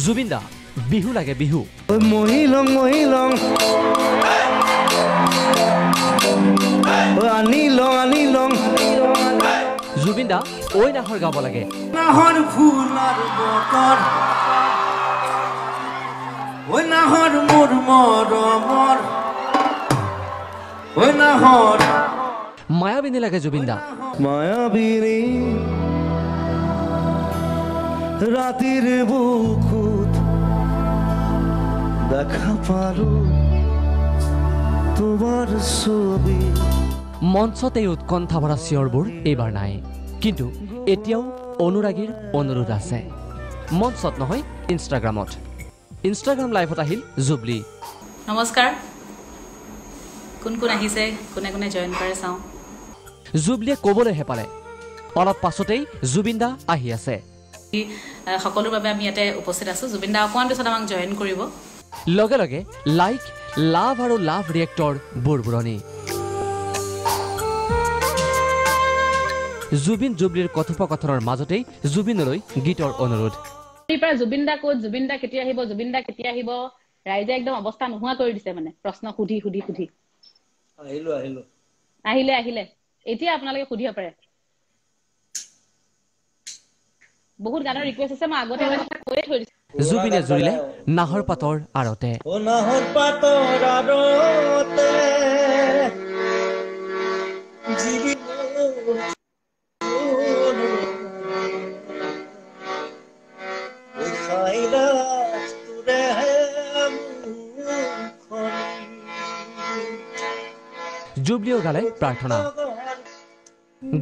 জুবিন দা বিহু লাগে বিহু মহিলং মহিলং আনিলং জুবিন দা ওই নাহৰ গাব লাগে নাহৰ ফুলাৰ বতৰ ওই নাহৰ মোৰ মৰমৰ ওই নাহৰ মায়াবিনী লাগে জুবিন দা মায়াবিনী ৰাতেৰ বুকুত দেখা পাৰো তোমাৰ ছবি মঞ্চত এই উৎকণ্ঠা ভৰা চিঞৰবোৰ এইবাৰ নাই কিন্তু এতিয়াও অনুৰাগীৰ অনুৰোধ আছে মঞ্চত নহয় ইনষ্টাগ্ৰাম লাইভত আহিল জুবলি নমস্কাৰ কোন কোন আহিছে কোনে কোনে জয়েন কৰে চাওঁ জুবলিয়ে ক'বলৈ হেপালে অলপ পাছতেই জুবিন দা আহি আছে সকলোৰ বাবে আমি ইয়াতে উপস্থিত আছো জুবিন দা অকণমান পিছত আমাক জয়েন কৰিব লগে লগে লাইক লাভ আৰু লাভ ৰিয়েক্টৰ বুৰবুৰণি জুবিন জুবলিৰ কথোপকথনৰ মাজতেই জুবিনলৈ গীতৰ অনুৰোধ জুবিন দা ক'ত জুবিন দা কেতিয়া আহিব ৰাইজে একদম অৱস্থা নোহোৱা কৰি দিছে মানে প্ৰশ্ন সুধি আহিলে এতিয়া আপোনালোকে সুধিব পাৰে বহুত গানৰ ৰিকুৱেষ্ট আছে মই আগতে কৈয়ে থৈ দিছো জুবিনে জুৰিলে নাহৰ পাতৰ আৰতে জুবলিও গালে প্ৰাৰ্থনা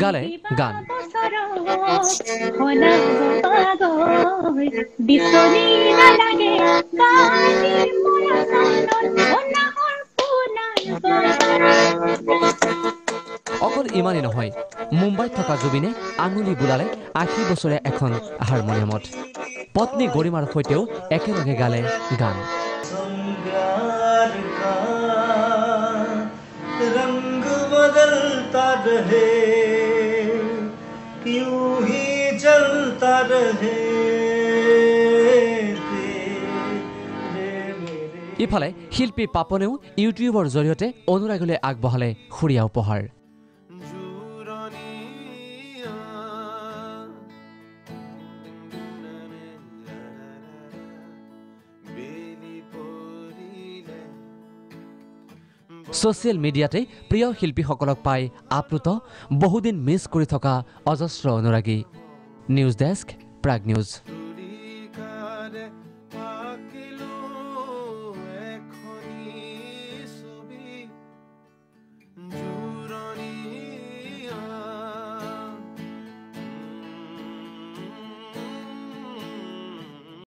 গালে গান অকল ইমানেই নহয় মুম্বাইত থকা জুবিনে আঙুলি বুলালে ৮০ বছৰীয়া এখন হাৰমনিয়ামত পত্নী গৰিমাৰ সৈতেও একেলগে গালে গান रंग बदलता रहे यूं ही चलता रहे ইফালে শিল্পী পাপনেও ইউটিউবৰ জৰিয়তে অনুৰাগীলৈ আগবঢ়ালে সুৰীয়া উপহাৰ ছ'চিয়েল মিডিয়াতে প্ৰিয় শিল্পীসকলক পাই আপ্লুত বহুদিন মিছ কৰি থকা অজস্ৰ অনুৰাগী নিউজ ডেস্ক প্ৰাগ নিউজ